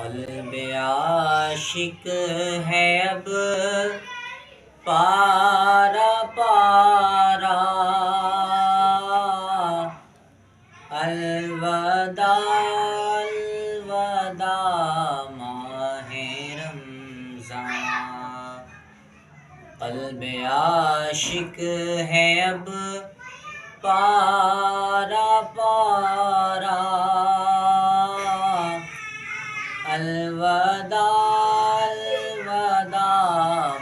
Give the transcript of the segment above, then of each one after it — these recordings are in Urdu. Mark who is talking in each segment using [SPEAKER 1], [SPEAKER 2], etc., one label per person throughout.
[SPEAKER 1] قلب عاشق ہے اب پارا پارا، الوداع الوداع ماہ رمضان۔ قلب عاشق ہے اب پارا پارا، الوداع الوداع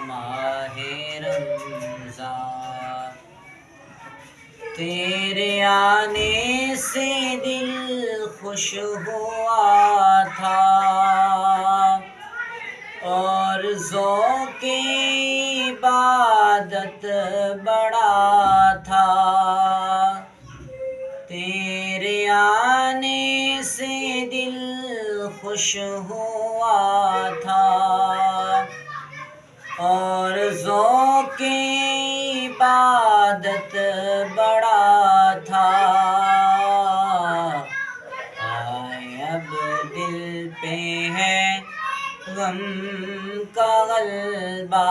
[SPEAKER 1] ماہ رمضان۔ تیرے آنے سے دل خوش ہوا تھا اور ذوق عبادت بڑا تھا، تیرے آنے سے دل خوش ہوا تھا اور ذوق عبادت بڑا تھا۔ آئے اب دل پہ ہے غم کا غلبہ،